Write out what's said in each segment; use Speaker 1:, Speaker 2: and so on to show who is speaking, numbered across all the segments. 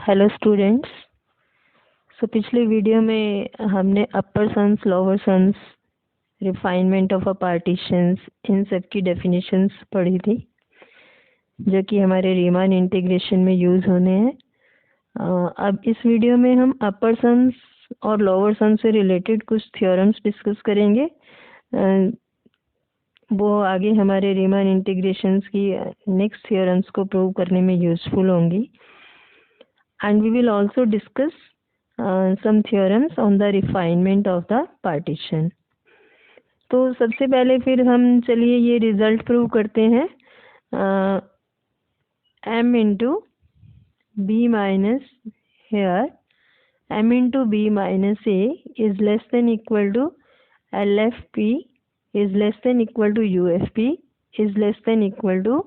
Speaker 1: Hello students. पिछले video में हमने upper sums, lower sums, refinement of a partitions, इन सब की डेफिनेशंस पढ़ी थी जो कि हमारे रीमान इंटीग्रेशन में यूज़ होने हैं। अब इस वीडियो में हम अपर सम्स और लोअर सम्स से रिलेटेड कुछ थ्योरम्स डिस्कस करेंगे। वो आगे हमारे रीमान इंटीग्रेशंस की नेक्स्ट थ्योरम्स को प्रूव करने में यूज़फुल होंगी। And we will also discuss some theorems on the refinement of the partition. तो सबसे पहले फिर हम चलिए ये रिजल्ट प्रूव करते हैं। m into b minus here m into b minus a is less than equal to LFP is less than equal to UFP is less than equal to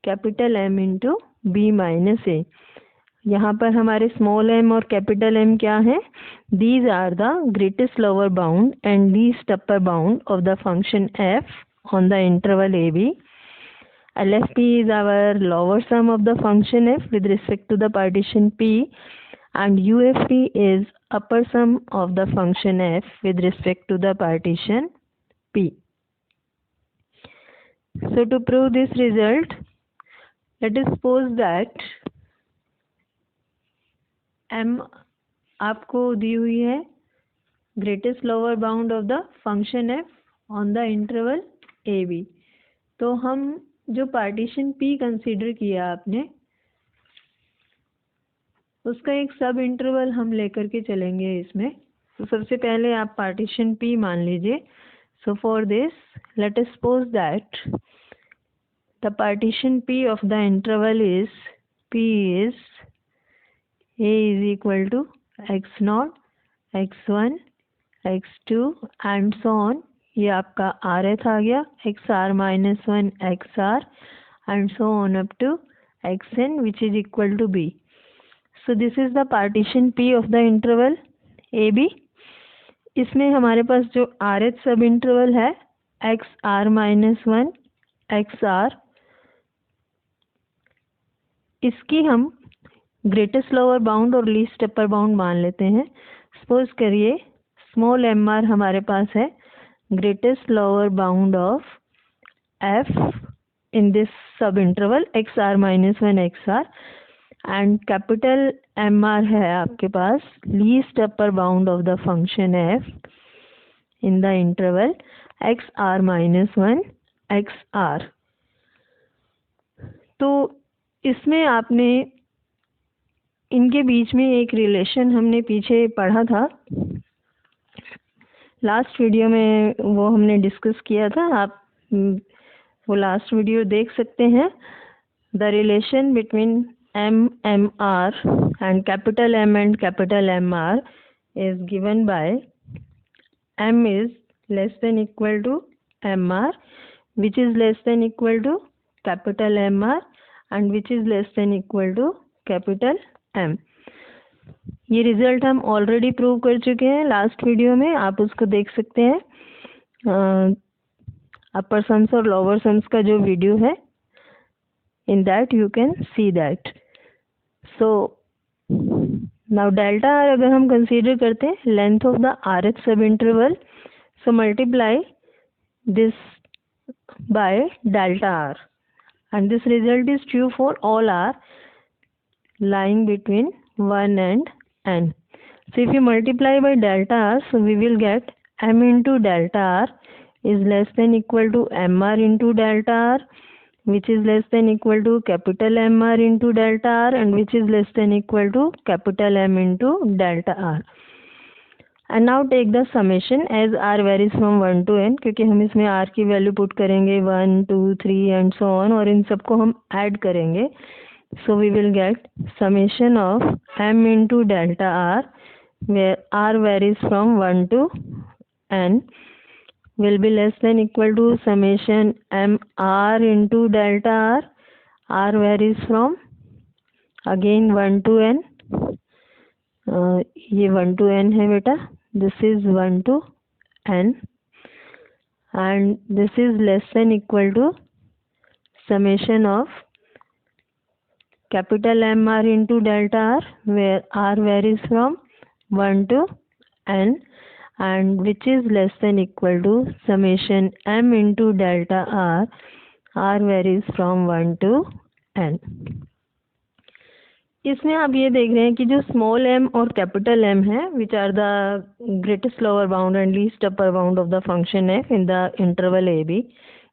Speaker 1: capital M into b minus a. यहाँ पर हमारे small m और capital M क्या है? These are the greatest lower bound and least upper bound of the function f on the interval ab. LFP is our lower sum of the function f with respect to the partition p, and UFP is upper sum of the function f with respect to the partition p. So to prove this result, let us suppose that m आपको दी हुई है greatest lower bound of the function f on the interval A B. तो हम जो partition p consider किया आपने उसका एक सब इंटरवल हम लेकर के चलेंगे इसमें। तो सबसे पहले आप पार्टीशन p मान लीजिए। So for this let us suppose that the partition p of the interval is p is a is equal to x0, x1, x2 and so on. ये आपका rth आ गया, xr minus 1 xr and so on up to xn which is equal to b. So this is the partition p of the interval ab. इसमें हमारे पास जो rth सब interval है xr minus 1 xr, इसकी हम ग्रेटेस्ट लोअर बाउंड और least upper bound मान लेते हैं। सपोज करिए स्मॉल एम आर हमारे पास है greatest lower bound of F in this sub interval X R minus 1 X R, and capital M R है आपके पास least upper bound of the function F in the interval X R minus 1 X R. तो इसमें आपने इनके बीच में एक relation हमने पीछे पढ़ा था, लास्ट वीडियो में वो हमने डिस्कस किया था। आप वो लास्ट वीडियो देख सकते हैं। The relation between m r and capital M and capital M are is given by m is less than equal to M r which is less than equal to capital M r and which is less than equal to capital m। ये result हम already prove कर चुके हैं last video में, आप उसको देख सकते हैं। अपर सम्स और लोअर सम्स का जो वीडियो है, in that you can see that. So now delta r अगर हम कंसीडर करते हैं लेंथ ऑफ द rth सब interval, so multiply this by delta r and this result is true for all r lying between 1 and n. So if you multiply by delta r, so we will get m into delta r is less than equal to mr into delta r, which is less than equal to capital mr into delta r, and which is less than equal to capital M into delta r. And now take the summation as r varies from 1 to n, क्योंकि हम इसमें r की value put करेंगे 1 2 3 and so on, और इन सबको हम add करेंगे। So we will get summation of m into delta r, where r varies from 1 to n, will be less than equal to summation m r into delta r. R varies from again 1 to n. ये 1 to n है बेटा, this is 1 to n, and this is less than equal to summation of capital M R into delta R, where R varies from 1 to n, and which is less than equal to summation M into delta R, R varies from 1 to n. इसमें आप ये देख रहे हैं कि जो small m और capital M है, which are the greatest lower bound and least upper bound of the function f in the interval A B,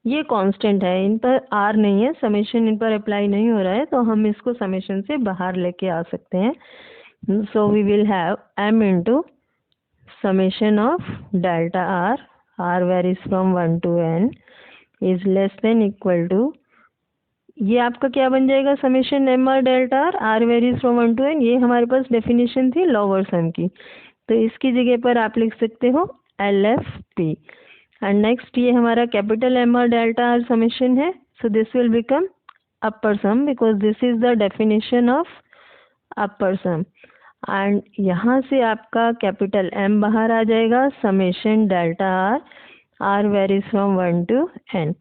Speaker 1: ये कांस्टेंट है, इन पर r नहीं है, समेशन इन पर अप्लाई नहीं हो रहा है, तो हम इसको समेशन से बाहर लेके आ सकते हैं. So we will have m into summation of delta r, r varies from 1 to n, is less than equal to, ये आपका क्या बन जाएगा, summation M R delta R, R varies from 1 to n. ये हमारे पास डेफिनेशन थी lower sum की, तो इसकी जगह पर आप लिख सकते हो L F P. And next ये हमारा capital M R delta R summation है, so this will become upper sum because this is the definition of upper sum. And यहाँ से आपका कैपिटल एम बाहर आ जाएगा, summation delta R, R varies from 1 to n.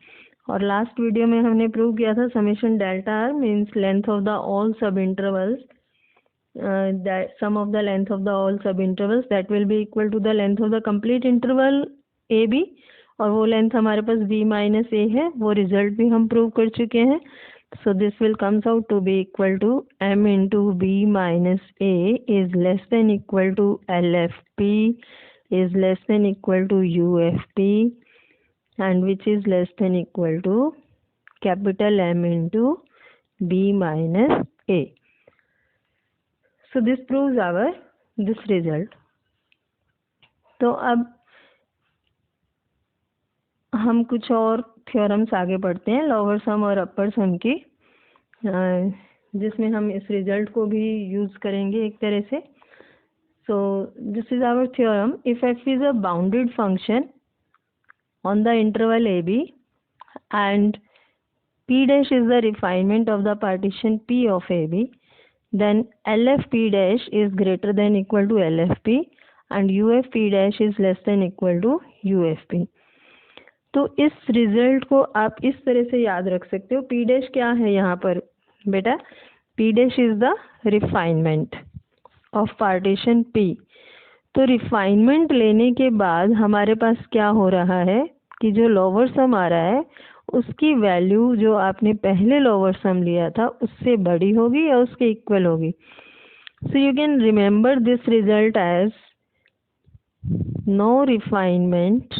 Speaker 1: और last video में हमने प्रूव किया था summation delta R means length of the all sub intervals, sum of the length of the all sub intervals that will be equal to the length of the complete interval A B, और वो length हमारे पास b minus ए है, वो result भी हम prove कर चुके हैं. So this will comes out to be equal to m into B minus A is less than equal to L F P is less than equal to U F P, and which is less than equal to capital M into B minus A. So this proves our this result. तो अब हम कुछ और theorems आगे बढ़ते हैं lower sum और अपर सम की, जिसमें हम इस रिजल्ट को भी यूज करेंगे एक तरह से. So this is our theorem, if f is a bounded function on the interval AB and P dash is the refinement of the partition P of AB, then LFP dash is greater than equal to LFP and UFP dash is less than equal to UFP. तो इस result को आप इस तरह से याद रख सकते हो. P dash क्या है यहाँ पर बेटा, P dash is the refinement of partition P. तो रिफाइनमेंट लेने के बाद हमारे पास क्या हो रहा है कि जो लोअर सम आ रहा है उसकी वैल्यू जो आपने पहले लोअर सम लिया था उससे बड़ी होगी या उसके इक्वल होगी. So you can remember this result as no refinement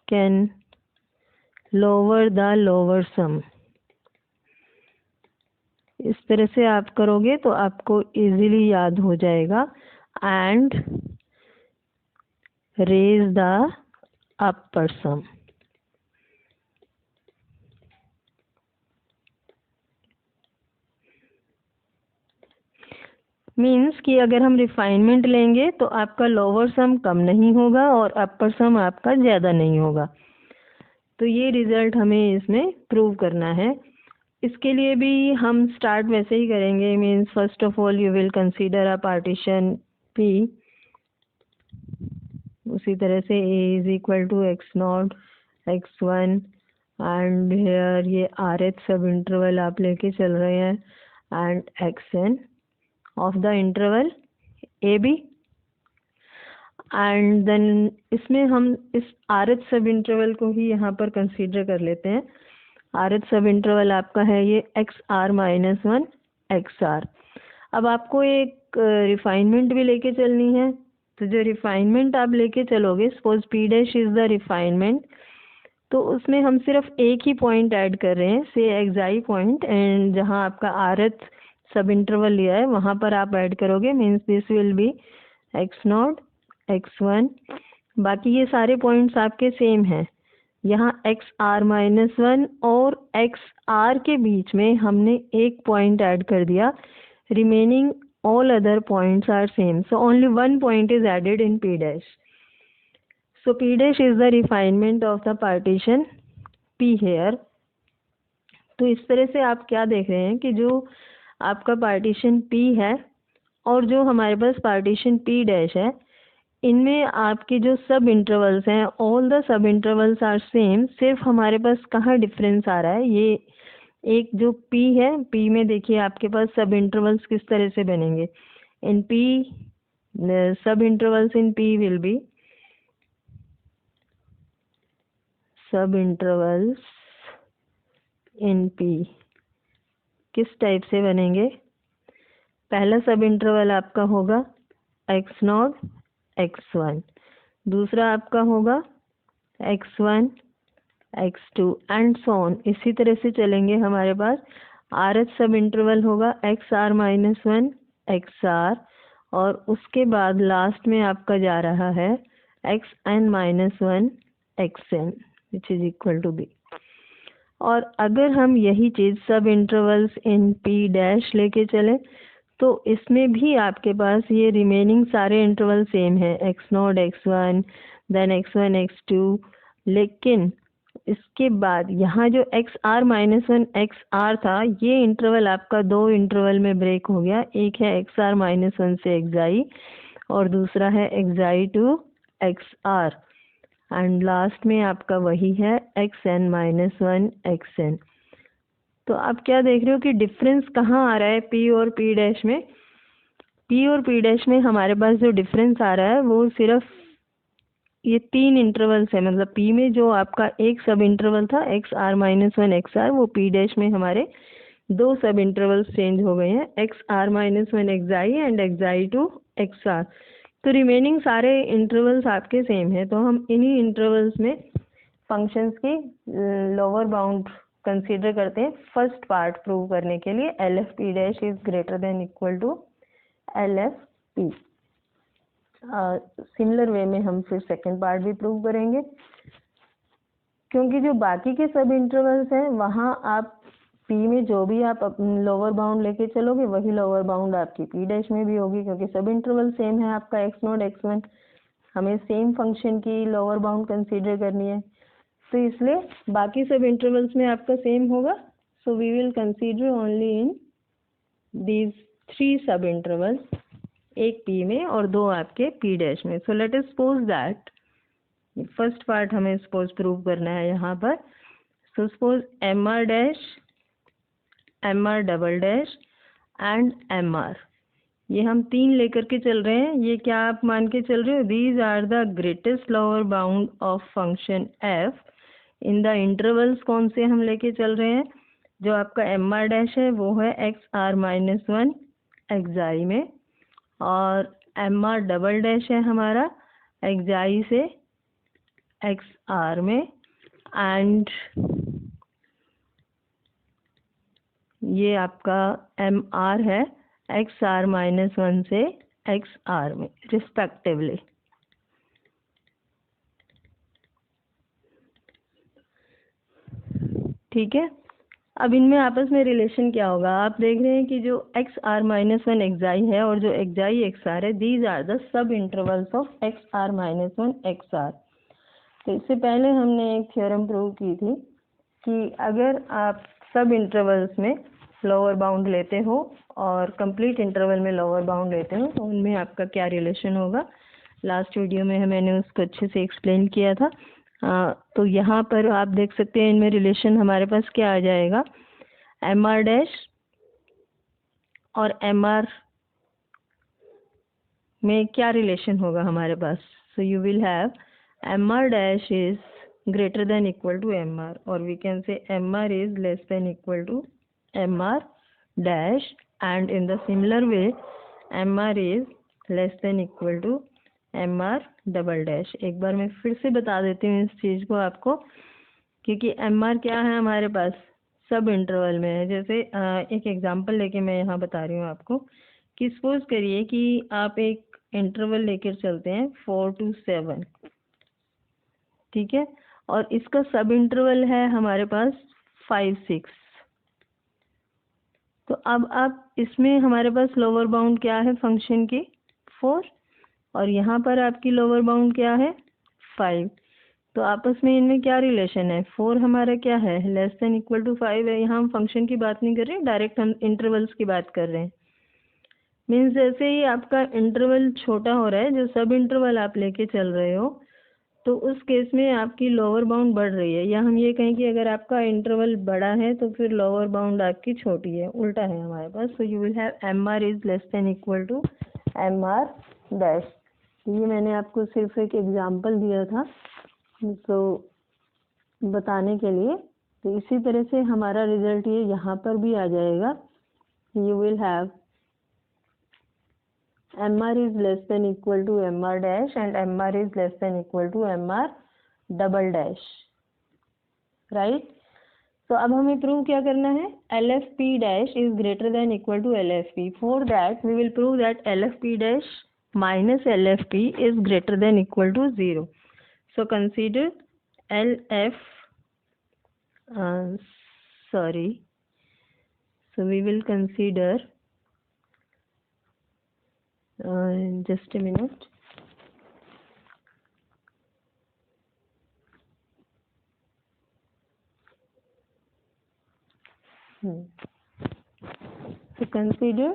Speaker 1: can lower the lower sum. इस तरह से आप करोगे तो आपको इजीली याद हो जाएगा. And raise the upper sum. Means कि अगर हम रिफाइनमेंट लेंगे तो आपका लोअर सम कम नहीं होगा और अपर सम आपका ज़्यादा नहीं होगा. तो ये रिजल्ट हमें इसमें प्रूव करना है. इसके लिए भी हम स्टार्ट वैसे ही करेंगे, means first of all you will consider a partition P, उसी तरह से A is equal to X naught x1 and here ये rth सब इंटरवल आप लेके चल रहे हैं and xn of the interval AB. And then इसमें हम इस rth सब इंटरवल को ही यहाँ पर कंसीडर कर लेते हैं. rth सब इंटरवल आपका है ये xr माइनस 1 xr. अब आपको एक रिफाइनमेंट भी लेके चलनी है, तो जो रिफाइनमेंट आप लेके चलोगे, suppose P dash is the refinement, तो उसमें हम सिर्फ एक ही पॉइंट ऐड कर रहे हैं, से एक्साई पॉइंट, एंड जहाँ आपका rth सब इंटरवल लिया है वहाँ पर आप ऐड करोगे, means this will be x0 x1. बाकी ये सारे पॉइंट्स आपके सेम हैं. यहाँ xr माइनस 1 और xr के बीच में हमने एक पॉइंट ऐड कर दिया, remaining all other points are same, so only one point is added in P dash. So P dash is the refinement of the partition P here. तो इस तरह से आप क्या देख रहे हैं कि जो आपका पार्टीशन P है और जो हमारे पास पार्टीशन P डैश है, इनमें आपके जो सब इंटरवल्स हैं, all the subintervals are same, सिर्फ हमारे पास कहाँ डिफरेंस आ रहा है, ये एक जो P है, P में देखिए आपके पास सब इंटरवल्स किस तरह से बनेंगे। इन P सब intervals in P will be सब इंटरवल्स इन P किस टाइप से बनेंगे। पहला सब इंटरवल आपका होगा x0 x1, दूसरा आपका होगा x1 x2 and so on, इसी तरह से चलेंगे। हमारे पास rth सब इंटरवल होगा xr-1 xr, और उसके बाद लास्ट में आपका जा रहा है xn-1 xn which is equal to b। और अगर हम यही चीज सब इंटरवल्स इन p डैश लेके चले तो इसमें भी आपके पास ये रिमेनिंग सारे इंटरवल सेम है, x0 x1 then x1 x2, लेकिन इसके बाद यहाँ जो xr-1 xr था, ये इंटरवल आपका दो इंटरवल में ब्रेक हो गया। एक है xr-1 से xi और दूसरा है xi to xr, and last में आपका वही है xn-1 xn। तो आप क्या देख रहे हो कि डिफरेंस कहाँ आ रहा है P और P डैश में। P और P डैश में हमारे पास जो डिफरेंस आ रहा है वो सिर्फ ये तीन इंटरवल्स है, मतलब P में जो आपका एक सब इंटरवल था xr-1 xr, वो P डैश में हमारे दो सब इंटरवल्स चेंज हो गए हैं, xr-1 xi and xi to xr। तो रिमेनिंग सारे इंटरवल्स आपके सेम है। तो हम इन्हीं इंटरवल्स में फंक्शंस की लोअर बाउंड कंसीडर करते हैं फर्स्ट पार्ट प्रूव करने के लिए, LFP dash is greater than equal to LFP। Similar way में हम फिर सेकंड पार्ट भी प्रूव करेंगे, क्योंकि जो बाकी के सब इंटरवल्स हैं वहाँ आप P में जो भी आप लोअर बाउंड लेके चलोगे वही लोअर बाउंड आपकी P डैश में भी होगी, क्योंकि सब इंटरवल सेम है आपका x0 x1, हमें सेम फंक्शन की लोअर बाउंड कंसीडर करनी है, तो इसलिए बाकी सब इंटरवल्स में आपका सेम होगा। So we will consider only in these three subintervals, एक P में और दो आपके P डैश में। So let us suppose that first part हमें सपोज प्रूव करना है यहाँ पर। सो सपोज MR dash, MR double dash and MR, ये हम तीन लेकर के चल रहे हैं। ये क्या आप मान के चल रहे हो, these are the greatest lower bound of function f in the intervals. कौन से हम लेके चल रहे हैं, जो आपका MR डैश है वो है xr-1 xi में, और MR डबल डैश है हमारा xi से xr में, एंड ये आपका MR है xr-1 से xr में रिस्पेक्टिवली। ठीक है, अब इनमें आपस में रिलेशन क्या होगा। आप देख रहे हैं कि जो xr-1 xi है और जो xi xr है, these are the subintervals of xr-1 xr। तो इससे पहले हमने एक थ्योरम प्रूव की थी कि अगर आप सब इंटरवल्स में लोअर बाउंड लेते हो और कंप्लीट इंटरवल में लोअर बाउंड लेते हो तो उनमें आपका क्या रिलेशन होगा। लास्ट वीडियो में मैंने उसको अच्छे से एक्सप्लेन किया था। तो यहाँ पर आप देख सकते हैं इनमें रिलेशन हमारे पास क्या आ जाएगा, MR डैश और MR में क्या रिलेशन होगा हमारे पास। So you will have MR dash is greater than equal to MR, or we can say MR is less than equal to MR dash, and in the similar way MR is less than equal to MR double dash। एक बार मैं फिर से बता देती हूँ इस चीज़ को आपको, क्योंकि MR क्या है हमारे पास सब इंटरवल में है। जैसे एक एग्जांपल लेके मैं यहाँ बता रही हूँ आपको कि सपोज करिए कि आप एक इंटरवल लेकर चलते हैं 4 to 7, ठीक है, और इसका सब इंटरवल है हमारे पास 5 6। तो अब आप इसमें हमारे पास लोअर बाउंड क्या है फंक्शन की 4, और यहाँ पर आपकी लोअर बाउंड क्या है 5। तो आपस में इनमें क्या रिलेशन है, 4 हमारा क्या है लेस देन इक्वल टू 5 है। यहाँ हम फंक्शन की बात नहीं कर रहे हैं, डायरेक्ट हम इंटरवल्स की बात कर रहे हैं। मीन्स जैसे ही आपका इंटरवल छोटा हो रहा है, जो सब इंटरवल आप लेके चल रहे हो, तो उस केस में आपकी लोअर बाउंड बढ़ रही है, या हम ये कहें कि अगर आपका इंटरवल बड़ा है तो फिर लोअर बाउंड आपकी छोटी है, उल्टा है हमारे पास। So you will have MR is less than equal to MR dash. ये मैंने आपको सिर्फ एक एग्जांपल दिया था तो बताने के लिए। तो इसी तरह से हमारा रिजल्ट ये यहाँ पर भी आ जाएगा। You will have MR is less than equal to MR dash and MR is less than equal to MR double dash, right? तो अब हमें प्रूव क्या करना है? LFP dash is greater than equal to LFP. For that we will prove that LFP dash minus LFP is greater than equal to 0. So consider LF, so we will consider just a minute. So consider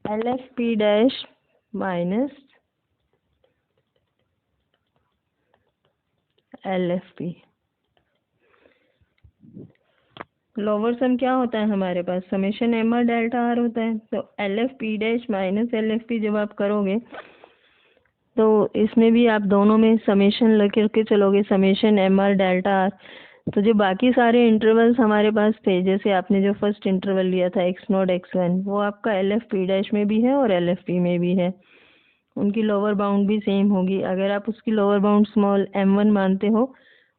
Speaker 1: LFP dash minus LFP. Lower sum क्या होता है हमारे पास? Summation MR delta R होता है। तो LFP dash minus LFP जब आप करोगे तो इसमें भी आप दोनों में समेशन लेकर के चलोगे, समेशन MR डेल्टा R। तो जो बाकी सारे इंटरवल्स हमारे पास थे, जैसे आपने जो फर्स्ट इंटरवल लिया था x0 x1, वो आपका LFP डैश में भी है और LFP में भी है। उनकी लोअर बाउंड भी सेम होगी। अगर आप उसकी लोअर बाउंड स्मॉल m1 मानते हो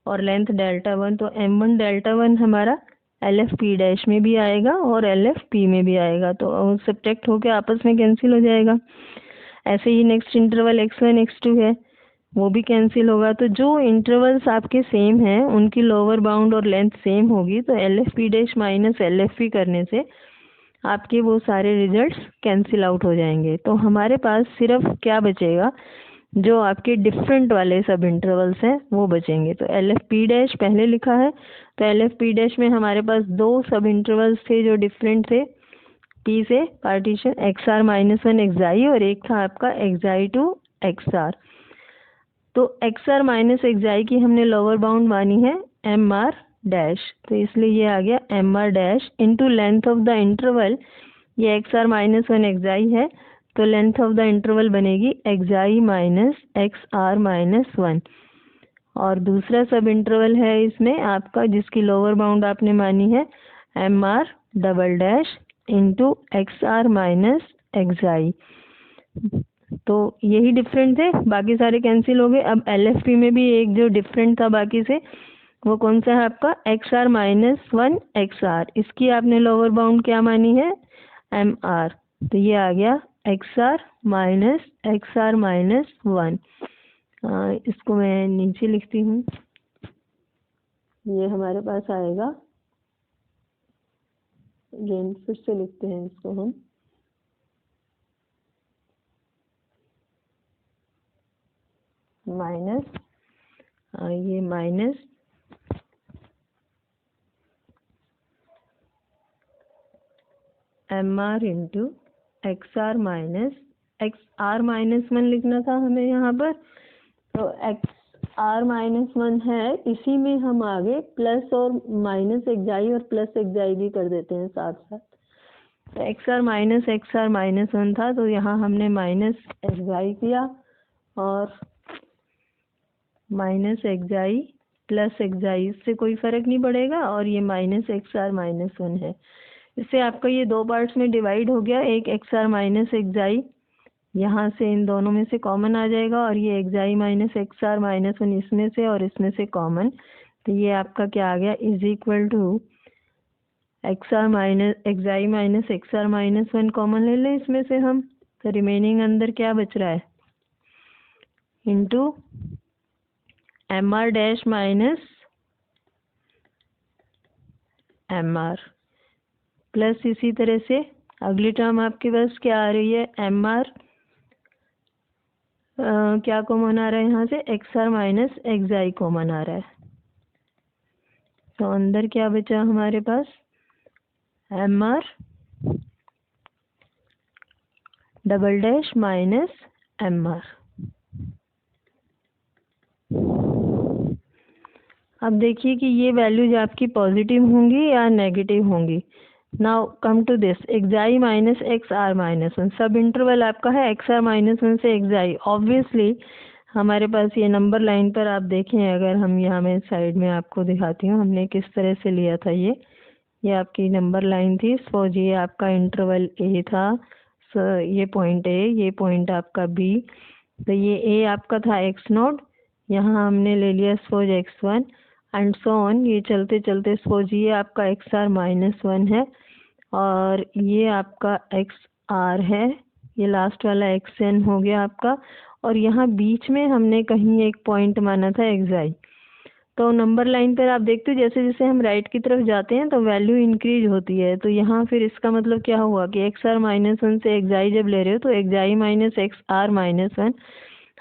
Speaker 1: और लेंथ डेल्टा 1, तो m1 डेल्टा 1 हमारा LFP डैश में भी आएगा और LFP में भी आएगा, तो सब्ट्रैक्ट होके आपस में कैंसिल हो जाएगा। ऐसे ही नेक्स्ट इंटरवल x1 x2 है, वो भी कैंसिल होगा। तो जो इंटरवल्स आपके सेम हैं उनकी लोअर बाउंड और लेंथ सेम होगी, तो LFP डैश माइनस LFP करने से आपके वो सारे रिजल्ट्स कैंसिल आउट हो जाएंगे। तो हमारे पास सिर्फ क्या बचेगा? जो आपके डिफरेंट वाले सब इंटरवल्स हैं वो बचेंगे। तो LFP डैश पहले लिखा है, तो LFP डैश में हमारे पास दो सब इंटरवल्स थे जो डिफरेंट थे, P से पार्टीशन XR माइनस 1 XI और एक था आपका XI टू XR। तो XR माइनस XI की हमने लोअर बाउंड मानी है MR डैश, तो इसलिए ये आ गया MR dash into length of the interval. ये XR माइनस 1 XI है, तो लेंथ ऑफ द इंटरवल बनेगी XI माइनस XR माइनस 1। और दूसरा सब इंटरवल है इसमें आपका जिसकी लोअर बाउंड आपने मानी है MR double dash into XR minus XI। तो यही डिफरेंट थे, बाकी सारे कैंसिल हो गए। अब LFP में भी एक जो डिफरेंट था बाकी से, वो कौन सा है आपका XR माइनस 1 XR। इसकी आपने लोअर बाउंड क्या मानी है? MR। तो ये आ गया XR माइनस 1। इसको मैं नीचे लिखती हूँ, ये हमारे पास आएगा, अगेन फिर से लिखते हैं इसको हम, माइनस ये minus MR into XR minus XR minus 1 लिखना था हमें यहाँ पर, तो XR माइनस 1 है, इसी में हम आगे प्लस और माइनस XI और प्लस XI भी कर देते हैं साथ साथ। तो XR माइनस 1 था, तो यहाँ हमने माइनस XI किया और माइनस XI प्लस XI, इससे कोई फर्क नहीं पड़ेगा, और ये माइनस XR माइनस 1 है। इससे आपका ये दो पार्ट्स में डिवाइड हो गया, एक XR माइनस XI यहाँ से इन दोनों में से कॉमन आ जाएगा, और ये XI माइनस XR माइनस 1 इसमें से और इसमें से कॉमन। तो ये आपका क्या आ गया? Is equal to XI minus XR minus 1 common ले लें इसमें से हम, तो रिमेनिंग अंदर क्या बच रहा है? Into MR dash minus MR plus इसी तरह से अगली टर्म आपके पास क्या आ रही है? MR क्या कॉमन आ रहा है यहाँ से? XR माइनस XI कॉमन आ रहा है। तो अंदर क्या बचा हमारे पास? MR double dash minus MR। अब देखिए कि ये वैल्यूज आपकी पॉजिटिव होंगी या नेगेटिव होंगी। Now come to this, xi minus xr minus 1, सब इंटरवल आपका है xr माइनस 1 से xi। ऑब्वियसली हमारे पास ये नंबर लाइन पर आप देखें, अगर हम यहाँ में साइड में आपको दिखाती हूँ हमने किस तरह से लिया था। ये आपकी नंबर लाइन थी। सपोज ये आपका इंटरवल A था, ये पॉइंट A, ये पॉइंट आपका B, तो ये A आपका था x0, यहाँ हमने ले लिया suppose x1 and so on. ये चलते चलते सपोज ये आपका xr माइनस 1 है और ये आपका xr है, ये लास्ट वाला xn हो गया आपका, और यहाँ बीच में हमने कहीं एक पॉइंट माना था xi। तो नंबर लाइन पर आप देखते हो जैसे जैसे हम राइट की तरफ जाते हैं तो वैल्यू इंक्रीज होती है। तो यहाँ फिर इसका मतलब क्या हुआ कि xr माइनस 1 से xi जब ले रहे हो तो xi माइनस xr माइनस 1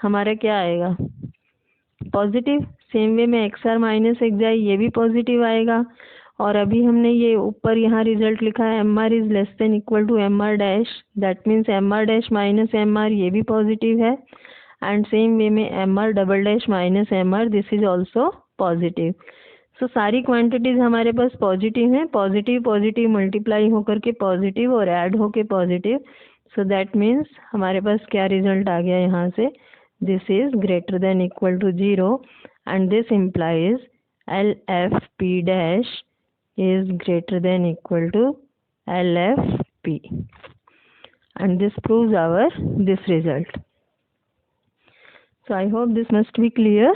Speaker 1: हमारा क्या आएगा, पॉजिटिव। सेम वे में xr माइनस xi ये भी पॉजिटिव आएगा। और अभी हमने ये ऊपर यहाँ रिजल्ट लिखा है mr is less than equal to mr dash, that means mr dash minus mr ये भी पॉजिटिव है। एंड सेम वे में mr double dash minus mr this is also positive. So सारी क्वांटिटीज हमारे पास पॉजिटिव हैं। पॉजिटिव पॉजिटिव मल्टीप्लाई होकर के पॉजिटिव और ऐड होके पॉजिटिव। सो दैट मीन्स हमारे पास क्या रिजल्ट आ गया यहाँ से, this is greater than equal to 0 and this implies LFP dash is greater than equal to LFP and this proves our this result. So I hope this must be clear.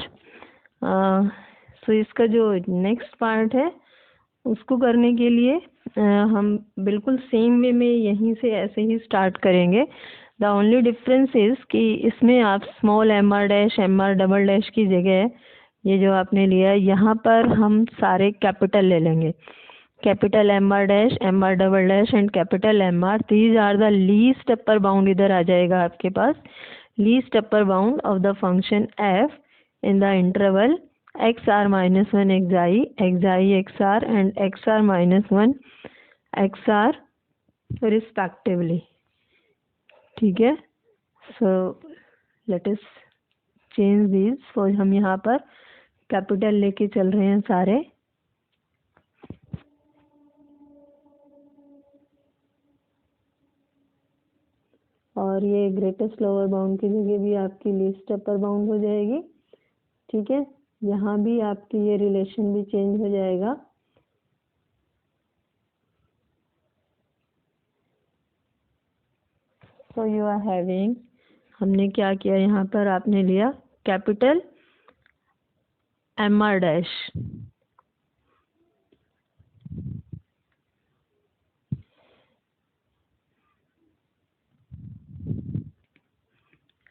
Speaker 1: So इसका जो next part है उसको करने के लिए हम बिल्कुल same way में यहीं से ऐसे ही स्टार्ट करेंगे। द ओनली डिफरेंस इज कि इसमें आप small mr dash mr double dash की जगह ये जो आपने लिया यहाँ पर हम सारे कैपिटल ले लेंगे। Capital mr dash mr double dash and capital mr, these are the least upper bound इधर आ जाएगा आपके पास, least upper bound of the function f in the interval xr minus 1 xi, xi xr and xr minus 1 xr respectively. ठीक है, so let us change these. So हम यहाँ पर कैपिटल लेके चल रहे हैं सारे, और ये ग्रेटेस्ट लोअर बाउंड की जगह भी आपकी लीस्ट अपर बाउंड हो जाएगी। ठीक है, यहाँ भी आपकी ये रिलेशन भी चेंज हो जाएगा। सो यू आर हैविंग, हमने क्या किया यहाँ पर, आपने लिया capital mr dash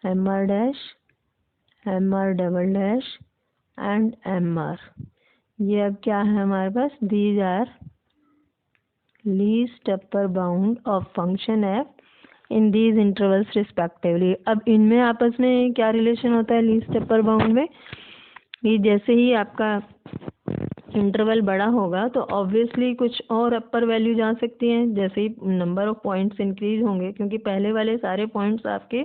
Speaker 1: mr dash mr double dash and mr। ये अब क्या है हमारे पास, these are least upper bound of function f in these intervals respectively. अब इनमें आपस में क्या रिलेशन होता है लीस्ट अपर बाउंड में, ये जैसे ही आपका इंटरवल बड़ा होगा तो ऑब्वियसली कुछ और अपर वैल्यू जा सकती हैं, जैसे ही नंबर ऑफ पॉइंट्स इंक्रीज होंगे, क्योंकि पहले वाले सारे पॉइंट्स आपके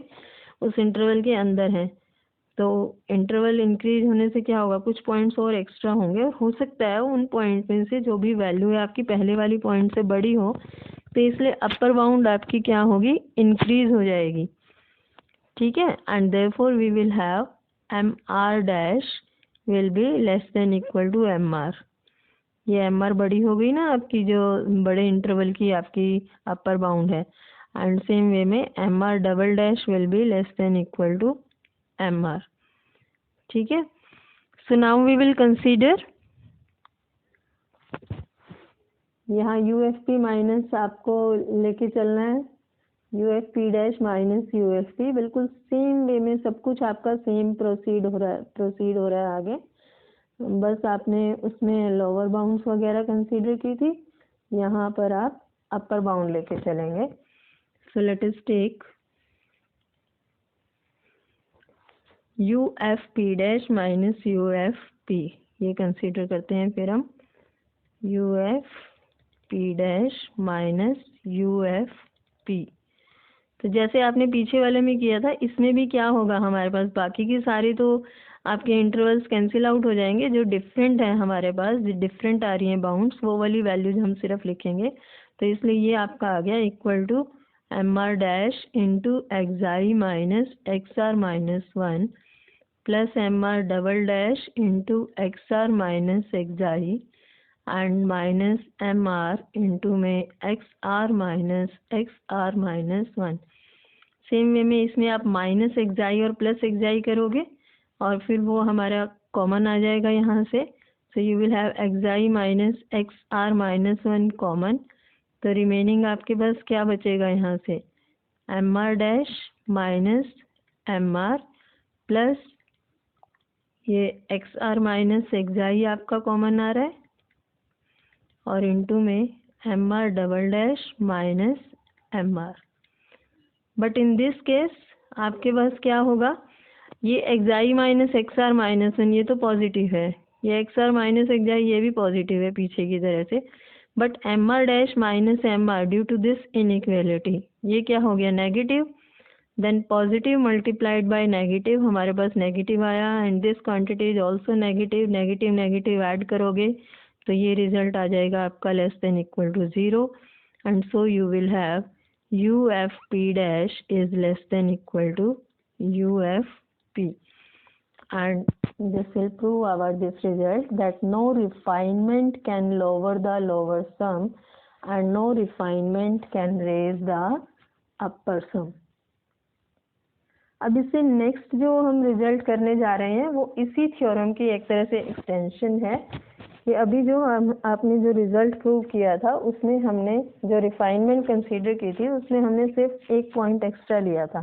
Speaker 1: उस इंटरवल के अंदर हैं। तो इंटरवल इंक्रीज होने से क्या होगा, कुछ पॉइंट्स और एक्स्ट्रा होंगे, हो सकता है उन पॉइंट में से जो भी वैल्यू है आपकी पहले वाली पॉइंट से बड़ी हो, तो इसलिए अपर बाउंड आपकी क्या होगी, इंक्रीज हो जाएगी। ठीक है, and therefore we will have mr dash will be less than equal to mr। ये mr बड़ी हो गई ना आपकी, जो बड़े इंटरवल की आपकी अपर बाउंड है, एंड सेम वे में mr double dash will be less than equal to mr। ठीक है, so now we will consider यहाँ UFP माइनस आपको लेके चलना है, UFP डैश माइनस UFP, बिल्कुल सेम वे में सब कुछ आपका सेम प्रोसीड हो रहा है आगे। बस आपने उसमें लोअर बाउंड्स वगैरह कंसीडर की थी, यहाँ पर आप अपर बाउंड लेके चलेंगे। So let us take UFP dash minus UFP, ये कंसीडर करते हैं फिर हम UFP डैश माइनस UFP। तो जैसे आपने पीछे वाले में किया था, इसमें भी क्या होगा हमारे पास, बाकी की सारी तो आपके इंटरवल्स कैंसिल आउट हो जाएंगे, जो डिफरेंट है हमारे पास, जो डिफरेंट आ रही हैं बाउंड्स, वो वाली वैल्यूज हम सिर्फ लिखेंगे। तो इसलिए ये आपका आ गया equal to M R dash into X I minus X R minus 1 plus M R double dash into X R minus X I and minus M R into में X R minus 1। Same way में इसमें आप minus X आई और plus x आई करोगे और फिर वो हमारा कॉमन आ जाएगा यहाँ से। So you will have X I minus X R minus 1 common. तो रिमेनिंग आपके पास क्या बचेगा यहाँ से, M R dash minus M R plus ये X R minus X I आपका कॉमन आ रहा है और इनटू में M R double dash minus M R. But in this case आपके पास क्या होगा, ये X I minus X R minus 1 ये तो पॉजिटिव है, ये X R minus X I ये भी पॉजिटिव है पीछे की तरह से, but M R dash minus M R due to this inequality ये क्या हो गया, negative. Then positive multiplied by negative, हमारे पास नेगेटिव आया and this quantity is also negative, negative negative add करोगे तो ये रिजल्ट आ जाएगा आपका less than equal to 0 and so you will have UFP dash is less than equal to UFP, and this will prove our this result that no refinement can lower the lower sum and no refinement can raise the upper sum. अब इससे next जो हम result करने जा रहे हैं वो इसी थ्योरम की एक तरह से एक्सटेंशन है। ये अभी जो आपने जो रिजल्ट प्रूव किया था उसमें हमने जो रिफाइनमेंट कंसीडर की थी उसमें हमने सिर्फ एक पॉइंट एक्स्ट्रा लिया था।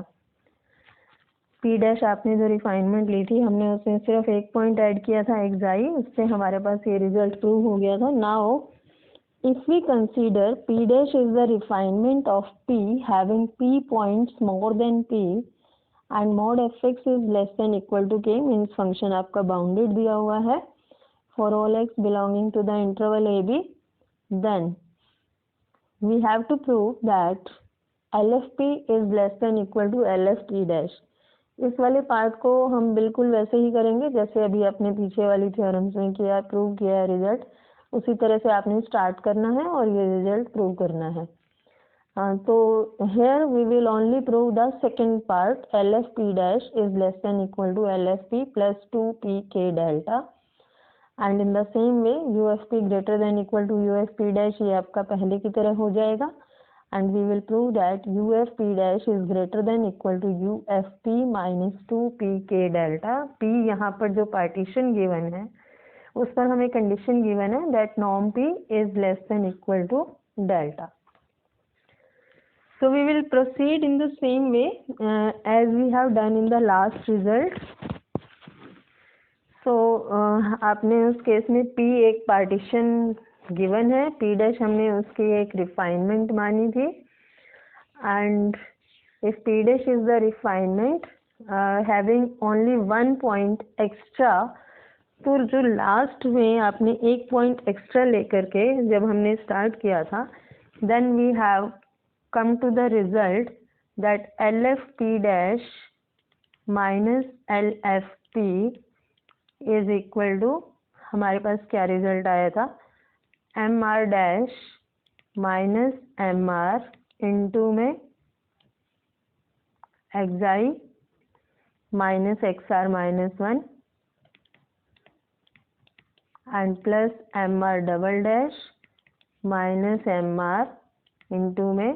Speaker 1: पी डैश आपने जो रिफाइनमेंट ली थी हमने उसमें सिर्फ एक पॉइंट ऐड किया था एक्स आई, उससे हमारे पास ये रिजल्ट प्रूव हो गया था। Now if we consider P dash is the refinement of P having P points more than P and mod F X is less than equal to K, means function आपका bounded दिया हुआ है for all x belonging to the interval AB, then we have to prove that LFP is less than equal to LFP dash। इस वाले part को हम बिल्कुल वैसे ही करेंगे जैसे अभी अपने पीछे वाली थ्योरम्स में किया, प्रूव किया है रिजल्ट, उसी तरह से आपने स्टार्ट करना है और ये रिजल्ट प्रूव करना है। तो here we will only prove the second part, LFP dash is less than equal to LFP plus 2PK delta and in the same way UFP greater than equal to UFP dash ये आपका पहले की तरह हो जाएगा and we will prove that UFP dash is greater than equal to UFP minus 2PK delta। P यहाँ पर जो partition given है उस पर हमें condition given है that norm P is less than equal to delta। So we will proceed in the same way as we have done in the last result। तो आपने उस केस में P एक पार्टीशन गिवन है, P dash हमने उसकी एक refinement मानी थी and if P dash is the refinement having only 1 point extra, तो जो लास्ट में आपने एक पॉइंट एक्स्ट्रा लेकर के जब हमने स्टार्ट किया था, then we have come to the result that LFP dash minus LFP is equal to, हमारे पास क्या रिजल्ट आया था, M R dash minus M R into में X I minus X R minus 1 and plus M R double dash minus M R into में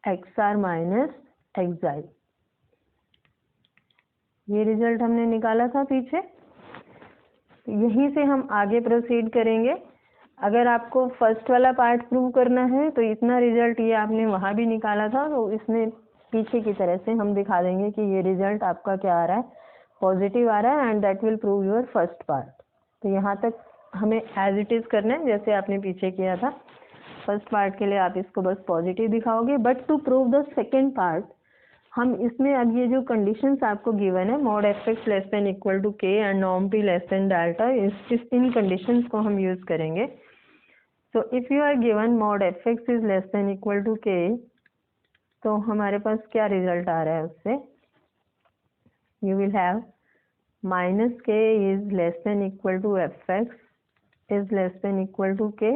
Speaker 1: X R minus X I. ये result हमने निकाला था पीछे, यहीं से हम आगे प्रोसीड करेंगे। अगर आपको फर्स्ट वाला पार्ट प्रूव करना है तो इतना रिजल्ट ये आपने वहाँ भी निकाला था, तो इसमें पीछे की तरह से हम दिखा देंगे कि ये रिजल्ट आपका क्या आ रहा है, पॉजिटिव आ रहा है and that will prove your first part. तो यहाँ तक हमें एज इट इज़ करना है जैसे आपने पीछे किया था। फर्स्ट पार्ट के लिए आप इसको बस पॉजिटिव दिखाओगे, but to prove the second part हम इसमें अब ये जो कंडीशंस आपको गिवन है, mod F X less than equal to K and norm P less than delta, इन कंडीशंस को हम यूज करेंगे। So if you are given mod F X is less than equal to K, तो हमारे पास क्या result आ रहा है उससे, you will have minus K is less than equal to F X is less than equal to K,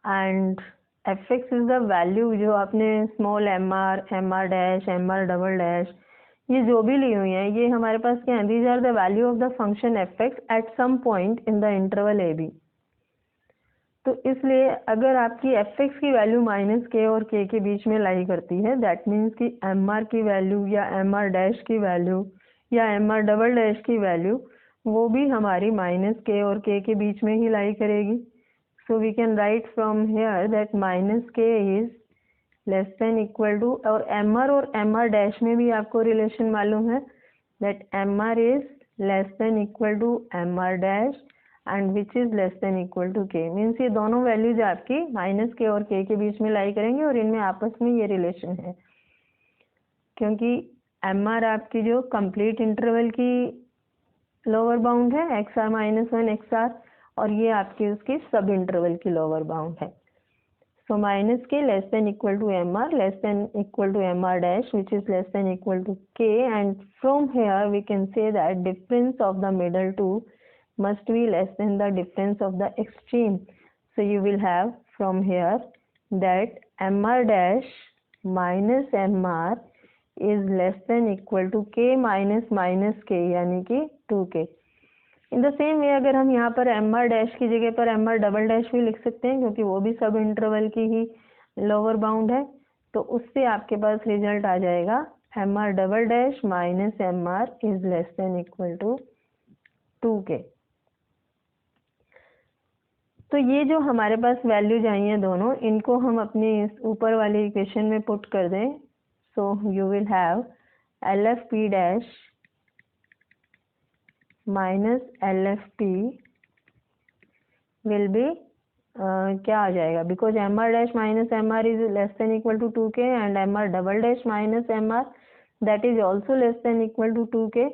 Speaker 1: and F X is the value जो आपने small M R dash, M R double dash, ये जो भी ली हुई है, ये हमारे पास क्या है, these are the value of the function F X at some point in the interval A B. तो इसलिए अगर आपकी एफ एक्स की वैल्यू माइनस के और के बीच में लाई करती है, दैट मीन्स कि एम आर की वैल्यू या एम आर डैश की वैल्यू या एम आर डबल डैश की वैल्यू वो भी हमारी माइनस के और के बीच में ही लाई करेगी। So we can write from here that minus K is less than equal to, और एम आर डैश में भी आपको रिलेशन मालूम है, that M are is less than equal to M R dash and which is less than equal to K. Means ये दोनों values आपकी minus K और के बीच में लाई करेंगे और इनमें आपस में ये रिलेशन है, क्योंकि एम आर आपकी जो कंप्लीट इंटरवल की लोअर बाउंड है X R minus one X R, और ये आपकी उसकी सब इंटरवल की लोअर बाउंड है। So minus k less than equal to mr less than equal to mr dash which is less than equal to k, and from here we can say that difference of the middle two must be less than the difference of the extreme. So you will have from here that mr dash minus mr is less than equal to k minus minus k यानी कि 2k। In the same वे अगर हम यहाँ पर M R dash की जगह पर M R double dash भी लिख सकते हैं, क्योंकि वो भी सब इंटरवल की ही लोअर बाउंड है, तो उससे आपके पास रिजल्ट आ जाएगा M R double dash minus M are is less than equal to 2k। तो ये जो हमारे पास वैल्यूज आई हैं दोनों, इनको हम अपनी ऊपर वाली इक्वेशन में पुट कर दें। So you will have L F P dash minus L F P will be क्या आ जाएगा, because M R dash minus M are is less than equal to 2k and M R double dash minus M R that is also less than equal to 2k।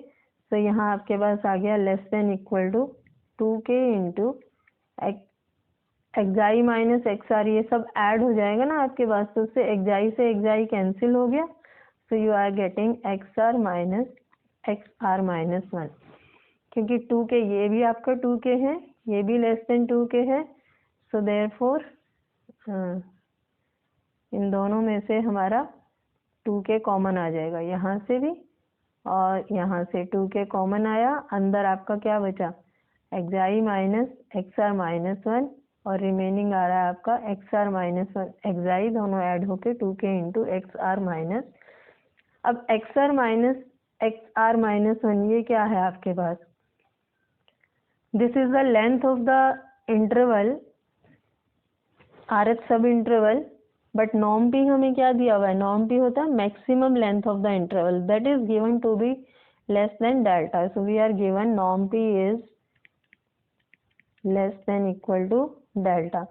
Speaker 1: तो यहाँ आपके पास आ गया less than equal to 2k into X I minus X R, ये सब add हो जाएगा ना आपके पास, तो उससे एक्साई से एक्साई कैंसिल हो गया। So you are getting X R minus 1, क्योंकि 2k ये भी आपका 2k है, ये भी लेस देन 2k है। सो देयरफॉर इन दोनों में से हमारा 2k कॉमन आ जाएगा, यहाँ से भी और यहाँ से 2k कॉमन आया, अंदर आपका क्या बचा, X I minus X R minus 1 और रिमेनिंग आ रहा है आपका एक्स आर माइनस 1 एक्साई, दोनों ऐड होके 2k into X R minus. अब एक्स आर माइनस 1 ये क्या है आपके पास, this is the length of the interval rth सब इंटरवल, बट नॉर्म पी हमें क्या दिया हुआ है, नॉर्म पी होता है maximum length of the interval that is given to be less than delta. So we are given norm P is less than equal to delta.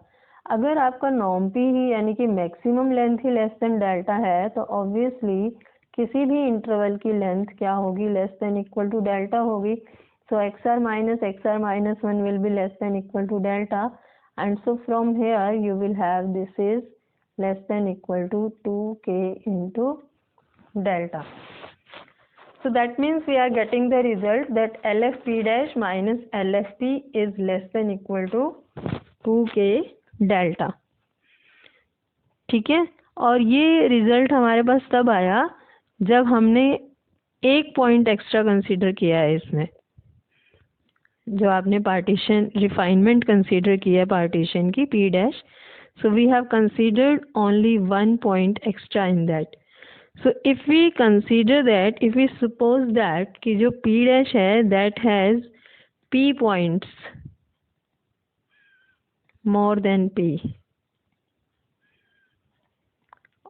Speaker 1: अगर आपका norm P ही यानी कि मैक्सिमम लेंथ ही less than delta है, तो obviously किसी भी interval की length क्या होगी, less than equal to delta होगी। So xr minus 1 will be less than equal to delta, and so from here you will have this is less than equal to 2k into delta. So that means we are getting the result that LFP dash minus LFP is less than equal to 2k delta। ठीक है, और ये result हमारे पास तब आया जब हमने एक पॉइंट एक्स्ट्रा कंसीडर किया है इसमें, जो आपने पार्टीशन रिफाइनमेंट कंसीडर किया है पार्टीशन की P dash. So we have considered only one point extra in that. So if we consider that, if we suppose that कि जो पी डैश है that has P points more than P,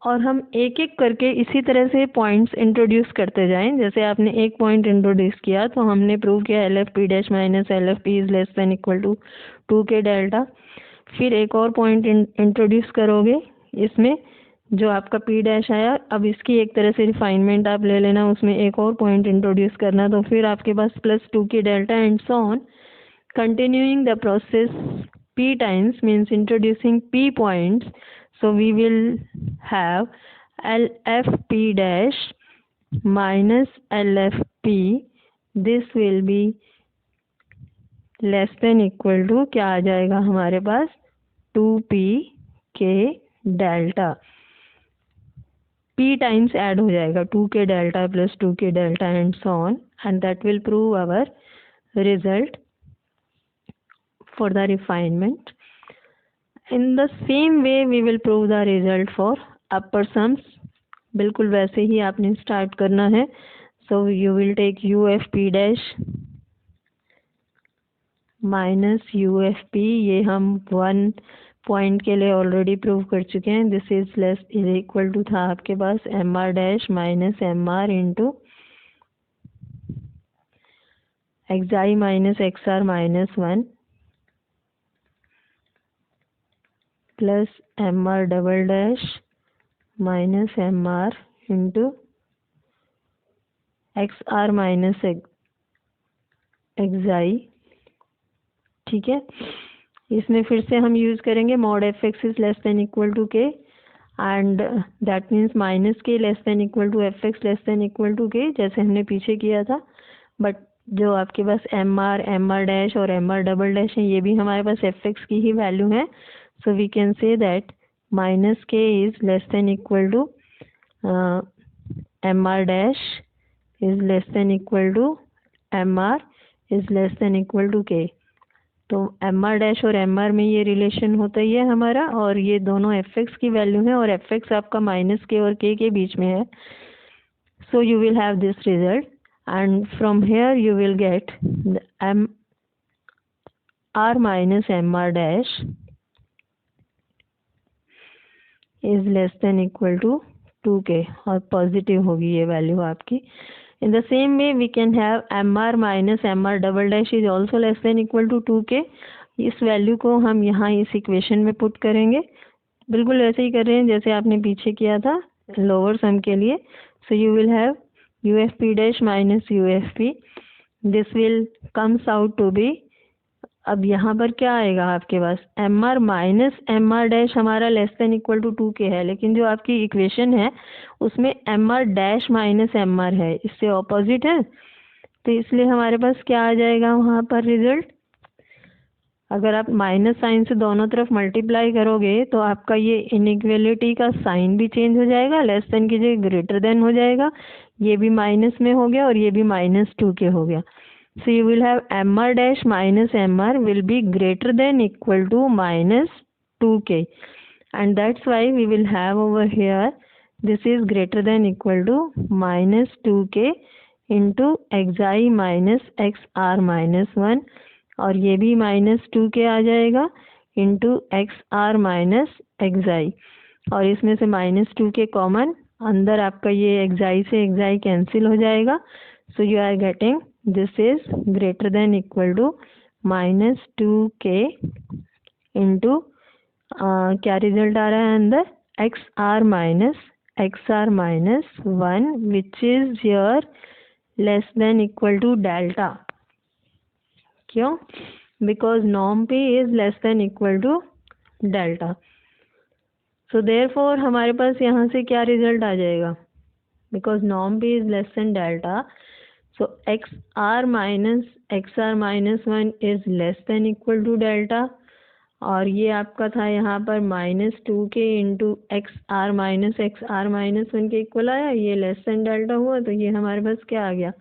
Speaker 1: और हम एक एक करके इसी तरह से पॉइंट्स इंट्रोड्यूस करते जाएं। जैसे आपने एक पॉइंट इंट्रोड्यूस किया तो हमने प्रूव किया L F P dash minus L F P is less than equal to 2k delta. फिर एक और पॉइंट इंट्रोड्यूस करोगे इसमें जो आपका पी डैश आया, अब इसकी एक तरह से रिफाइनमेंट आप ले लेना, उसमें एक और पॉइंट इंट्रोड्यूस करना, तो फिर आपके पास plus 2k delta and so on, continuing the process p times means introducing p points. So we will have LFP dash minus LFP, this will be less than equal to क्या आ जाएगा हमारे पास 2p के delta, p times add हो जाएगा 2k delta plus 2k delta and so on, and that will prove our result for the refinement. In the same way we will prove the result for upper sums. बिल्कुल वैसे ही आपने start करना है. So you will take UFP dash minus UFP, ये हम 1 point के लिए ऑलरेडी प्रूव कर चुके हैं. This is less is equal to था आपके पास MR dash minus MR into XI minus XR minus 1 plus MR double dash minus MR into XR minus XI. ठीक है, इसमें फिर से हम यूज करेंगे mod FX is less than equal to K, and that means minus K less than equal to FX less than equal to K, जैसे हमने पीछे किया था. बट जो आपके पास MR डैश और MR डबल डैश है, ये भी हमारे पास FX की ही वैल्यू है. So we can say that minus K is less than equal to MR dash is less than equal to MR is less than equal to K. तो MR dash और MR में ये relation होता ही है हमारा, और ये दोनों FX की वैल्यू है, और FX आपका माइनस K और K के बीच में है. So you will have this result, and from here you will get MR minus MR dash is less than equal to 2K, और पॉजिटिव होगी ये वैल्यू आपकी. In the same way we can have MR minus MR double dash is also less than equal to 2K. इस value को हम यहाँ इस equation में पुट करेंगे. बिल्कुल वैसे ही कर रहे हैं जैसे आपने पीछे किया था लोअर सम के लिए. So you will have UFP dash minus UFP. This will comes out to be, अब यहाँ पर क्या आएगा आपके पास MR माइनस MR डैश हमारा less than equal to 2K है, लेकिन जो आपकी इक्वेशन है उसमें MR डैश माइनस MR है, इससे ऑपोजिट है. तो इसलिए हमारे पास क्या आ जाएगा वहाँ पर रिजल्ट, अगर आप माइनस साइन से दोनों तरफ मल्टीप्लाई करोगे तो आपका ये इनइक्वलिटी का साइन भी चेंज हो जाएगा, लेस देन की जगह ग्रेटर देन हो जाएगा, ये भी माइनस में हो गया और ये भी माइनस 2K हो गया. So you will have MR dash minus MR will be greater than equal to minus 2K, and that's why we will have over here this is greater than equal to minus 2K into XI minus XR minus 1, और ये भी minus 2K आ जाएगा into XR minus XI, और इसमें से minus 2K common, अंदर आपका ये XI से XI कैंसिल हो जाएगा. So you are getting this is greater than equal to minus 2K into क्या रिजल्ट आ रहा है अंदर XR minus 1 which is here less than equal to delta. क्यों? Because norm P is less than equal to delta. So therefore हमारे पास यहाँ से क्या result आ जाएगा, because norm P is less than delta. So XR minus 1 is less than equal to delta, और ये आपका था यहाँ पर minus 2K into XR minus 1 के इक्वल आया, ये लेस देन डेल्टा हुआ, तो ये हमारे पास क्या आ गया,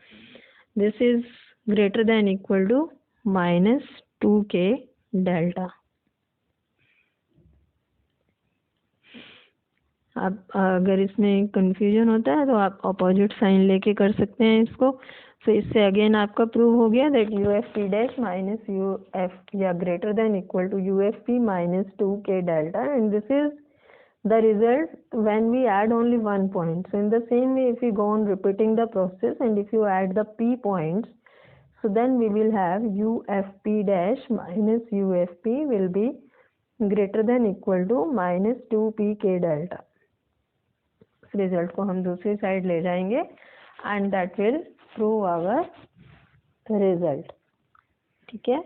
Speaker 1: this is greater than equal to minus 2K delta. अब अगर इसमें कंफ्यूजन होता है तो आप अपोजिट साइन लेके कर सकते हैं इसको. सो इससे अगेन आपका प्रूव हो गया that UFP dash minus UF या greater than equal to UFP minus 2K delta, and this is the result when we add only one point. So in the same way, if we go on repeating the process and if you add the P points, so then we will have UFP dash minus UFP will be greater than equal to minus 2PK delta. इस result को हम दूसरी side ले जाएंगे and that will prove our result. ठीक है,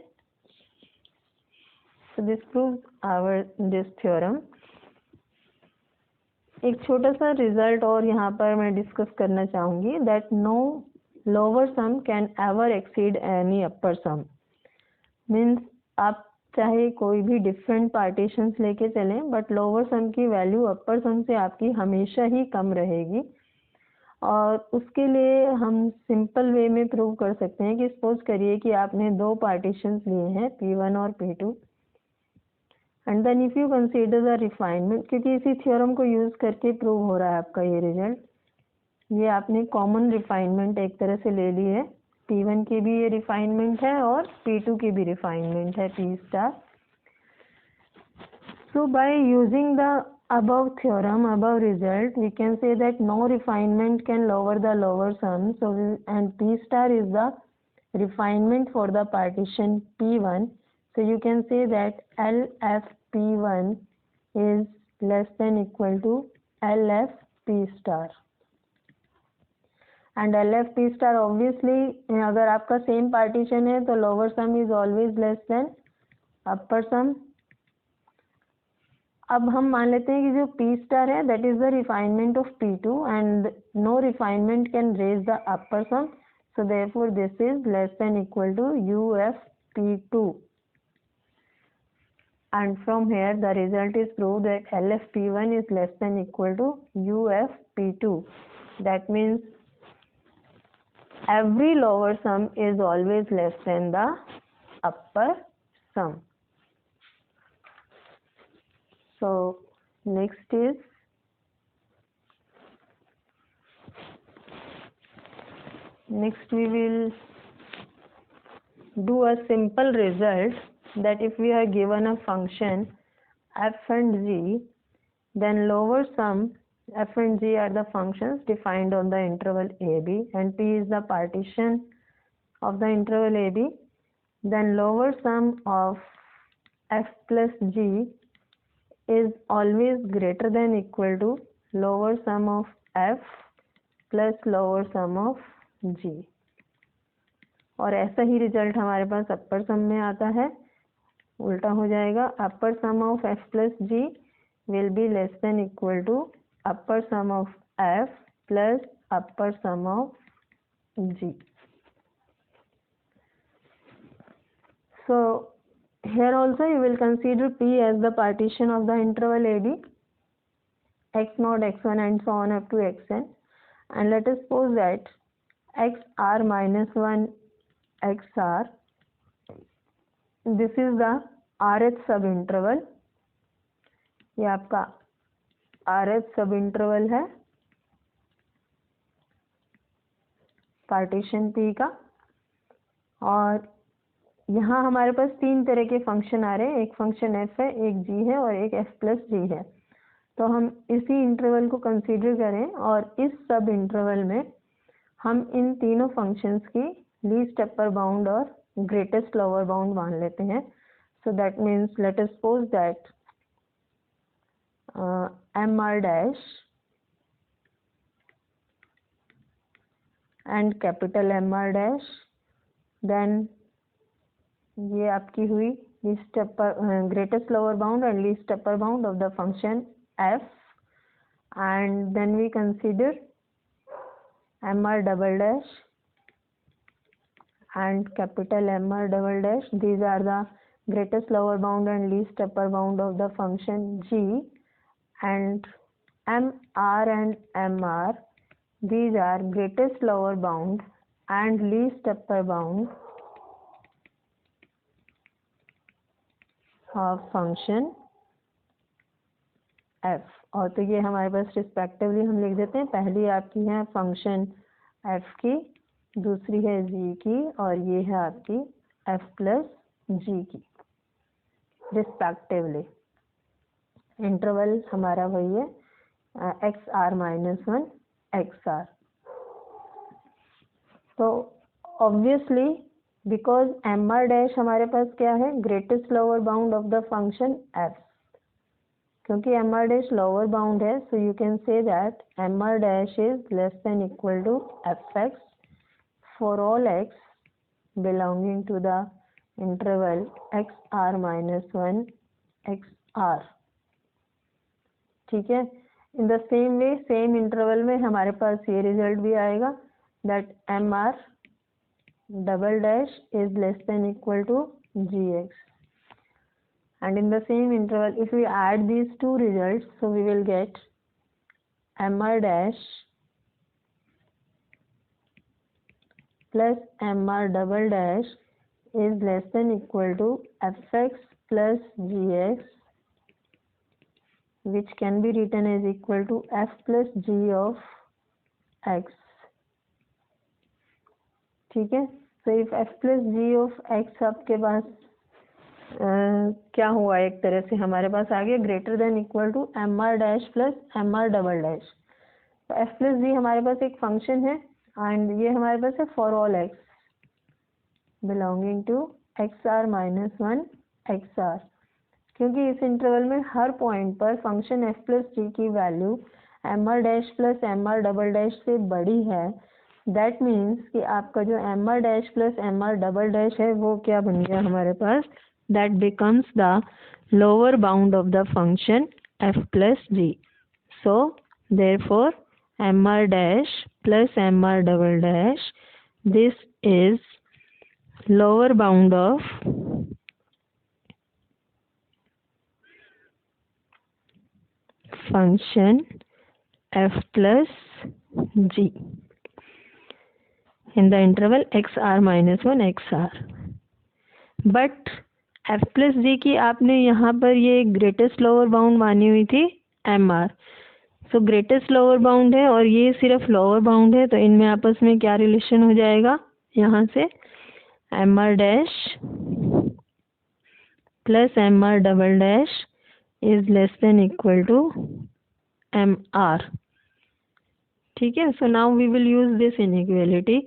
Speaker 1: so this proves our this theorem. एक छोटा सा रिजल्ट और यहाँ पर मैं डिस्कस करना चाहूँगी, that no lower sum can ever exceed any upper sum. Means आप चाहे कोई भी डिफरेंट पार्टीशंस लेके चलें, बट लोअर सम की वैल्यू अपर सम से आपकी हमेशा ही कम रहेगी। और उसके लिए हम सिंपल वे में प्रूव कर सकते हैं कि सपोज करिए कि आपने दो पार्टीशंस लिए हैं P1 और P2, and then if you consider the refinement, क्योंकि इसी थ्योरम को यूज करके प्रूव हो रहा है आपका ये रिजल्ट। ये आपने कॉमन रिफाइनमेंट एक तरह से ले ली है, P1 की भी ये रिफाइनमेंट है और P2 की भी रिफाइनमेंट है P star. So by using the above theorem, above result, we can say that no refinement can lower the lower sum. So and P star is the refinement for the partition P1. So you can say that LFP1 is less than equal to LFP star. And LFP star obviously अगर आपका same partition है तो lower sum is always less than upper sum. अब हम मान लेते हैं कि जो P स्टार है that is the refinement of P2 and no refinement can raise the upper sum, so therefore this is less than equal to UFP2, and from here the result is proved that LFP1 is less than equal to UFP2. That means every lower sum is always less than the upper sum. So next we will do a simple result, that if we are given a function f and g, then lower sum f and g are the functions defined on the interval AB, and P is the partition of the interval AB. Then lower sum of f plus g is always greater than equal to lower sum of f plus lower sum of g. और ऐसा ही result हमारे पास अपर सम में आता है, उल्टा हो जाएगा, upper sum of f plus g will be less than equal to upper sum of f plus upper sum of g. So here also you will consider P as the partition of the interval AB, x0, x1 and so on up to xn, and let us suppose that xr minus 1 xr, this is the rth सब interval, ये आपका rth सब interval है partition P का। और यहाँ हमारे पास तीन तरह के फंक्शन आ रहे हैं, एक फंक्शन f है, एक g है और एक f प्लस g है। तो हम इसी इंटरवल को कंसीडर करें और इस सब इंटरवल में हम इन तीनों फंक्शंस की लीस्ट अपर बाउंड और ग्रेटेस्ट लोअर बाउंड मान लेते हैं। So that means let us suppose that mr dash and capital mr dash, then ये आपकी हुई least upper greatest lower bound and least upper bound of the function f, and then we consider mr double dash and capital mr double dash. These are the greatest lower bound and least upper bound of the function g, and mr and mr, these are greatest lower bound and least upper bound of function f. और तो ये हमारे पास respectively हम लिख देते हैं, पहली आपकी है फंक्शन f की, दूसरी है g की और ये है आपकी f प्लस g की रिस्पेक्टिवली। इंटरवल हमारा वही है xr माइनस 1 xr। तो ऑब्वियसली बिकॉज mr डैश हमारे पास क्या है, greatest lower bound of the function f, क्योंकि mr डैश लोअर बाउंड है, so you can say that mr dash is less than equal to fx for all x belonging to the interval xr minus 1 xr। ठीक है, in the same way same interval में हमारे पास ये result भी आएगा that M R double dash is less than equal to G X. And in the same interval, if we add these two results, so we will get mr dash plus mr double dash is less than equal to fx plus gx, which can be written as equal to f plus g of x. ठीक है. So if f plus g of x आपके पास क्या हुआ, एक तरह से हमारे पास आ गया greater than equal to M R dash plus M R double dash. तो एफ प्लस जी हमारे पास एक फंक्शन है एंड ये हमारे पास है for all X belonging to X R minus one X R. क्योंकि इस इंटरवल में हर पॉइंट पर फंक्शन एफ प्लस जी की value M R dash plus M R double dash से बड़ी है. दैट मीन्स कि आपका जो M R dash plus M R double dash है वो क्या बन गया हमारे पास, that becomes the lower bound of the function f plus g. So therefore mr dash plus mr double dash, this is lower bound of function f plus g in the interval xr minus 1 xr. But F plus G की आपने यहाँ पर ये greatest lower bound मानी हुई थी M R. So greatest lower bound है और ये सिर्फ लोअर बाउंड है, तो इनमें आपस में क्या रिलेशन हो जाएगा, यहाँ से M R dash plus M R double dash is less than equal to M R. ठीक है. So now we will use this inequality.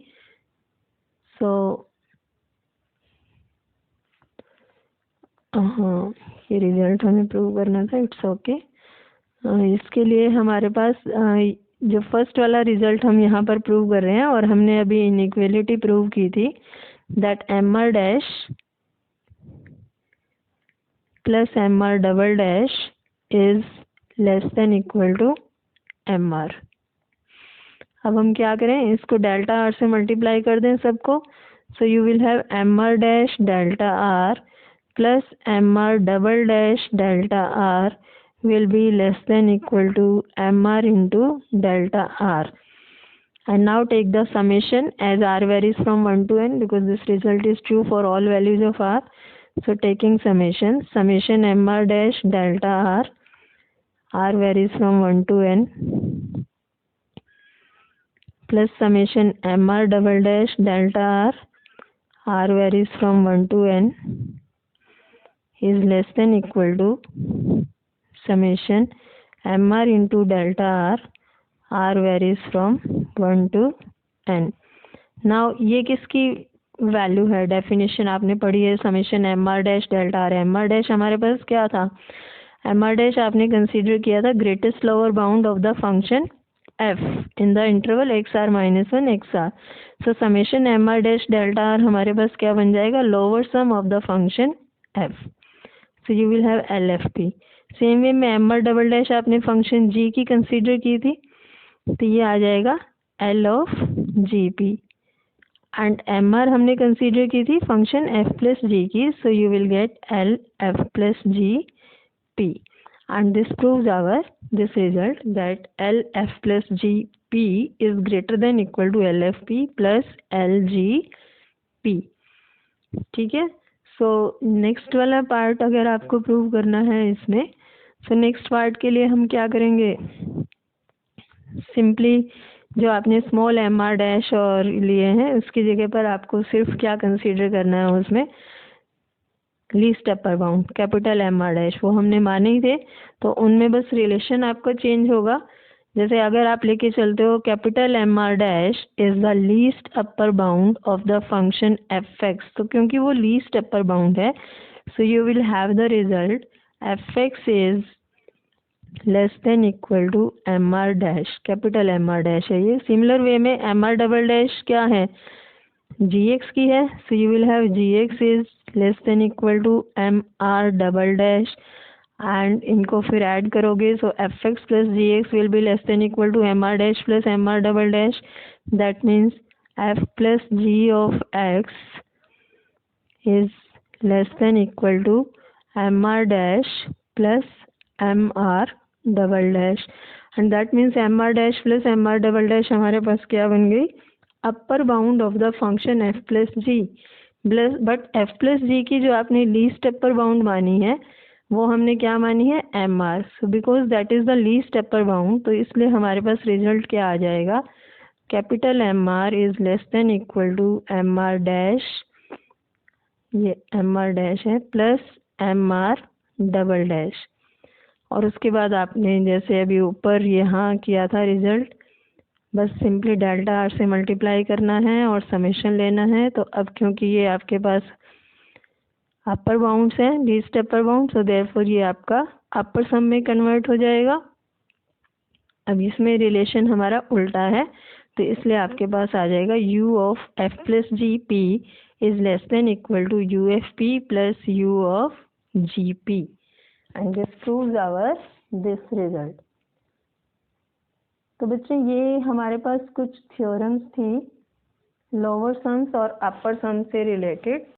Speaker 1: सो हाँ, ये रिजल्ट हमें प्रूव करना था. It's okay. इसके लिए हमारे पास जो फर्स्ट वाला रिजल्ट हम यहाँ पर प्रूव कर रहे हैं और हमने अभी इनइक्वालिटी प्रूव की थी that M R dash plus M R double dash is less than equal to M R. अब हम क्या करें, इसको डेल्टा आर से मल्टीप्लाई कर दें सबको. So you will have M R dash delta R plus mr double dash delta r will be less than equal to mr into delta r. And now take the summation as r varies from 1 to n, because this result is true for all values of r. So taking summation mr dash delta r varies from 1 to n, plus summation mr double dash delta r varies from 1 to n is less than equal to summation mr into delta r varies from 1 to n. now ये किसकी value है, definition आपने पढ़ी है summation M R dash delta R. M R dash हमारे पास क्या था, एम आर डैश आपने कंसीडर किया था greatest lower bound of the function f in the interval X R minus one X R. So summation M R dash delta R हमारे पास क्या बन जाएगा, lower sum of the function f. So you will have LFP. Same way में M R double dash आपने function g की consider की थी, तो ये आ जाएगा L of G P. And M R हमने कंसीडर की थी फंक्शन f प्लस जी की, so you will get L f plus G P. And this proves our this result that L f plus G P is greater than equal to L f p plus L G P. ठीक है. So next वाला part अगर आपको prove करना है इसमें, so next part के लिए हम क्या करेंगे, सिंपली जो आपने स्मॉल एम आर डैश और लिए हैं उसकी जगह पर आपको सिर्फ क्या कंसीडर करना है, उसमें least upper bound capital M R dash वो हमने माने ही थे, तो उनमें बस रिलेशन आपका चेंज होगा. जैसे अगर आप लेके चलते हो capital M R dash is the least upper bound of the function F X, तो क्योंकि वो लीस्ट अपर बाउंड है, so you will have the result F X is less than equal to M R dash, capital M R dash है ये. Similar way में M R double dash क्या है, जी X की है, so you will have G X is less than equal to M R double dash and इनको फिर add करोगे, so F X plus G X will be less than equal to M R dash plus M R double dash. That means F plus G of X is less than equal to mr dash plus mr double dash, and that means mr dash plus mr double dash हमारे पास क्या बन गई, upper bound of the function f plus G. But f plus G की जो आपने least upper bound मानी है वो हमने क्या मानी है, M R. So because that is the least upper bound, तो इसलिए हमारे पास रिजल्ट क्या आ जाएगा, capital M are is less than equal to M R dash, ये एम आर डैश है, plus M R double dash. और उसके बाद आपने जैसे अभी ऊपर यहाँ किया था रिजल्ट, बस सिंपली डेल्टा आर से मल्टीप्लाई करना है और समेशन लेना है. तो अब क्योंकि ये आपके पास अपर बाउंड्स है, least upper bound, so therefore ये आपका अपर सम में कन्वर्ट हो जाएगा. अब इसमें रिलेशन हमारा उल्टा है, तो इसलिए आपके पास आ जाएगा u of f plus G P is less than equal to U F P plus u of G P, and this proves our this result. तो बच्चे ये हमारे पास कुछ थ्योरम्स थी लोअर सम्स और अपर सम्स से रिलेटेड.